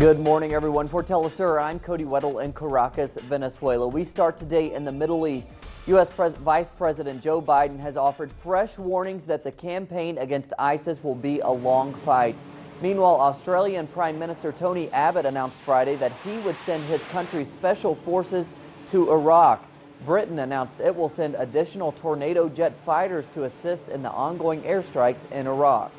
Good morning, everyone. For Telesur, I'm Cody Weddle in Caracas, Venezuela. We start today in the Middle East. U.S. Vice President Joe Biden has offered fresh warnings that the campaign against ISIS will be a long fight. Meanwhile, Australian Prime Minister Tony Abbott announced Friday that he would send his country's special forces to Iraq. Britain announced it will send additional Tornado jet fighters to assist in the ongoing airstrikes in Iraq.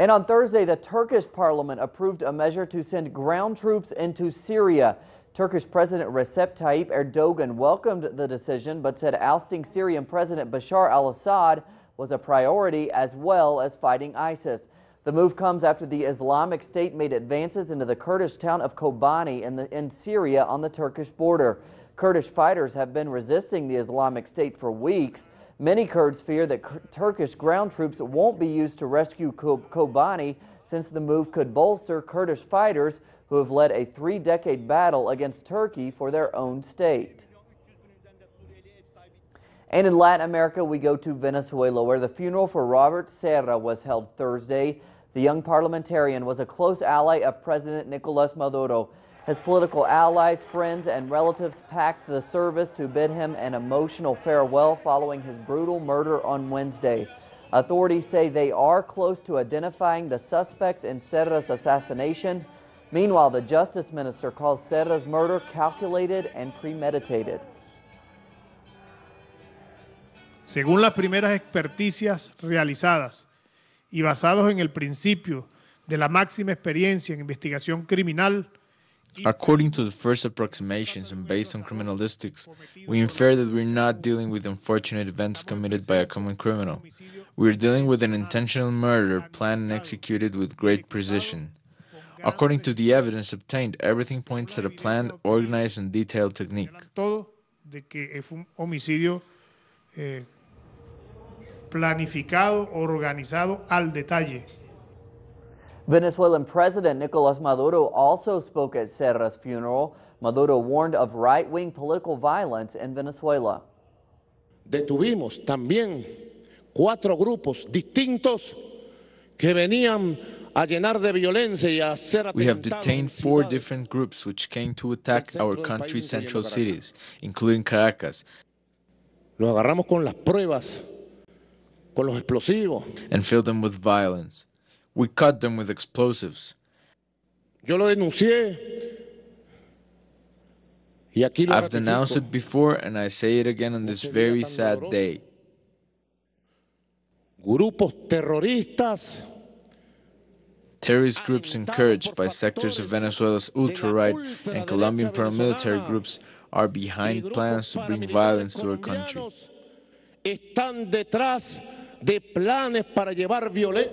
And on Thursday, the Turkish parliament approved a measure to send ground troops into Syria. Turkish President Recep Tayyip Erdogan welcomed the decision, but said ousting Syrian President Bashar al-Assad was a priority as well as fighting ISIS. The move comes after the Islamic State made advances into the Kurdish town of Kobani in Syria on the Turkish border. Kurdish fighters have been resisting the Islamic State for weeks. Many Kurds fear that Turkish ground troops won't be used to rescue Kobani, since the move could bolster Kurdish fighters who have led a 3-decade battle against Turkey for their own state. And in Latin America, we go to Venezuela, where the funeral for Robert Serra was held Thursday. The young parliamentarian was a close ally of President Nicolas Maduro. His political allies, friends, and relatives packed the service to bid him an emotional farewell following his brutal murder on Wednesday. Authorities say they are close to identifying the suspects in Serra's assassination. Meanwhile, the Justice Minister calls Serra's murder calculated and premeditated. Según las primeras experticias realizadas y basados en el principio de la máxima experiencia en investigación criminal, according to the first approximations and based on criminalistics, we infer that we're not dealing with unfortunate events committed by a common criminal. We're dealing with an intentional murder planned and executed with great precision. According to the evidence obtained, everything points at a planned, organized, and detailed technique. Todo de que fue un homicidio planificado, organizado al detalle. Venezuelan President Nicolas Maduro also spoke at Serra's funeral. Maduro warned of right-wing political violence in Venezuela. Detuvimos también 4 grupos distintos que venían a llenar de violencia y a hacer atentados. We have detained 4 different groups which came to attack our country's central cities, including Caracas. Los agarramos con las pruebas, con los explosivos. And filled them with violence. We cut them with explosives. Yo lo denuncié. Y aquí lo I've denounced it before, and I say it again on this very sad day. Grupos terroristas, terrorist groups encouraged by sectors of Venezuela's ultra-right and Colombian paramilitary groups are behind plans to bring violence to our country. Están detrás de planes para llevar violencia.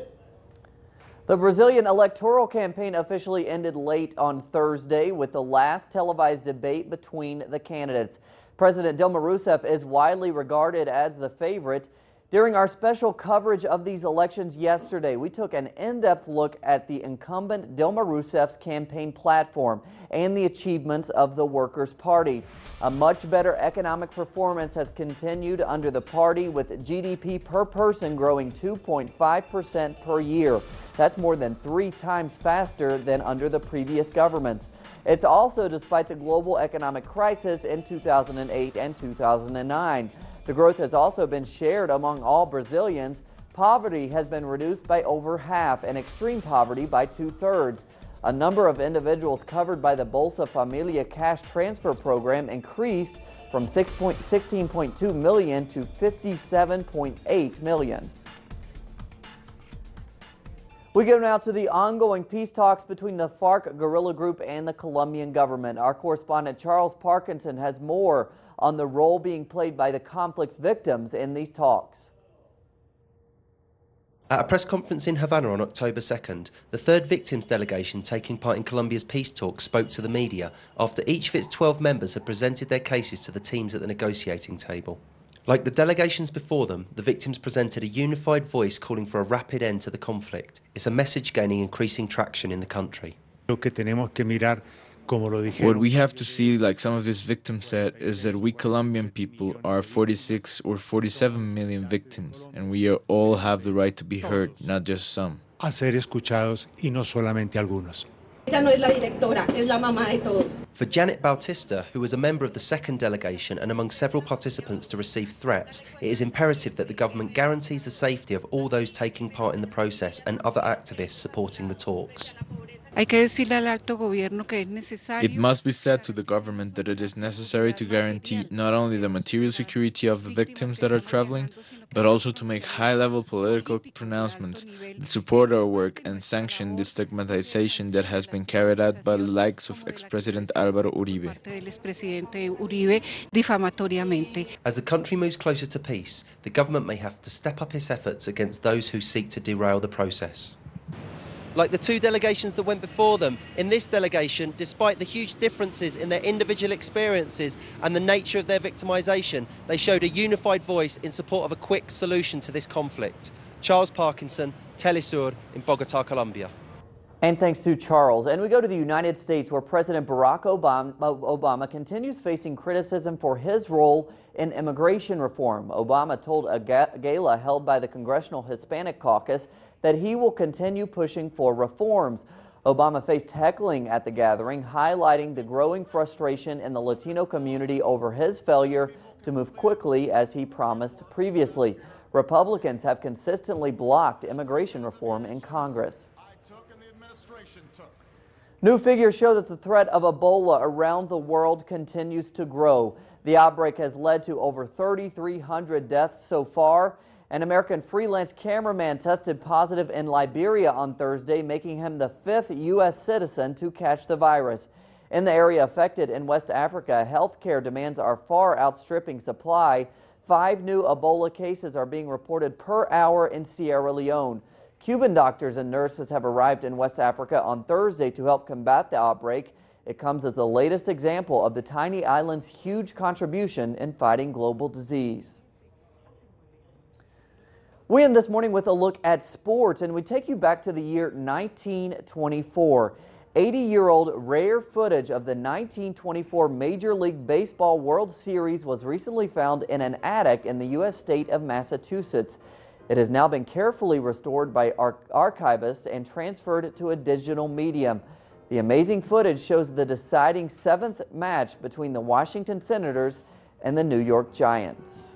The Brazilian electoral campaign officially ended late on Thursday with the last televised debate between the candidates. President Dilma Rousseff is widely regarded as the favorite. During our special coverage of these elections yesterday, we took an in-depth look at the incumbent Dilma Rousseff's campaign platform and the achievements of the Workers' Party. A much better economic performance has continued under the party, with GDP per person growing 2.5% per year. That's more than 3 times faster than under the previous governments. It's also despite the global economic crisis in 2008 and 2009. The growth has also been shared among all Brazilians. Poverty has been reduced by over half and extreme poverty by 2/3. A number of individuals covered by the Bolsa Familia cash transfer program increased from 16.2 million to 57.8 million. We go now to the ongoing peace talks between the FARC guerrilla group and the Colombian government. Our correspondent Charles Parkinson has more on the role being played by the conflict's victims in these talks. At a press conference in Havana on October 2nd, the third victims delegation taking part in Colombia's peace talks spoke to the media after each of its 12 members had presented their cases to the teams at the negotiating table. Like the delegations before them, the victims presented a unified voice calling for a rapid end to the conflict. It's a message gaining increasing traction in the country. Lo que tenemos que mirar como lo What dijeron. we have to see, like some of these victims said, is that we Colombian people are 46 or 47 million victims, and we all have the right to be heard, not just some. A ser escuchados y no solamente algunos. Ella no es la directora, es la mamá de todos. For Janet Bautista, who was a member of the second delegation and among several participants to receive threats, it is imperative that the government guarantees the safety of all those taking part in the process and other activists supporting the talks. Hay que decirle al alto gobierno que es It necesario. must be said to the government that it is necessary to guarantee not only the material security of the victims that are traveling, but also to make high-level political pronouncements that support our work and sanction the stigmatization that has been carried out by the likes of ex-President Álvaro Uribe. Parte del expresidente Uribe difamatoriamente. As the country moves closer to peace, the government may have to step up its efforts against those who seek to derail the process. Like the two delegations that went before them, in this delegation, despite the huge differences in their individual experiences and the nature of their victimisation, they showed a unified voice in support of a quick solution to this conflict. Charles Parkinson, Telesur in Bogota, Colombia. And thanks to Charles. And we go to the United States, where President Barack Obama continues facing criticism for his role in immigration reform. Obama told a gala held by the Congressional Hispanic Caucus that he will continue pushing for reforms. Obama faced heckling at the gathering, highlighting the growing frustration in the Latino community over his failure to move quickly as he promised previously. Republicans have consistently blocked immigration reform in Congress. New figures show that the threat of Ebola around the world continues to grow. The outbreak has led to over 3,300 deaths so far. An American freelance cameraman tested positive in Liberia on Thursday, making him the 5th U.S. citizen to catch the virus. In the area affected in West Africa, healthcare demands are far outstripping supply. 5 new Ebola cases are being reported per hour in Sierra Leone. Cuban doctors and nurses have arrived in West Africa on Thursday to help combat the outbreak. It comes as the latest example of the tiny island's huge contribution in fighting global disease. We end this morning with a look at sports, and we take you back to the year 1924. 80-year-old rare footage of the 1924 Major League Baseball World Series was recently found in an attic in the U.S. state of Massachusetts. It has now been carefully restored by archivists and transferred to a digital medium. The amazing footage shows the deciding 7th match between the Washington Senators and the New York Giants.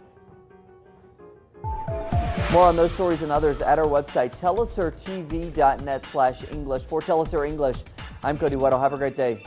More on those stories and others at our website, telesurtv.net/English. For Telesur English, I'm Cody Weddle. Have a great day.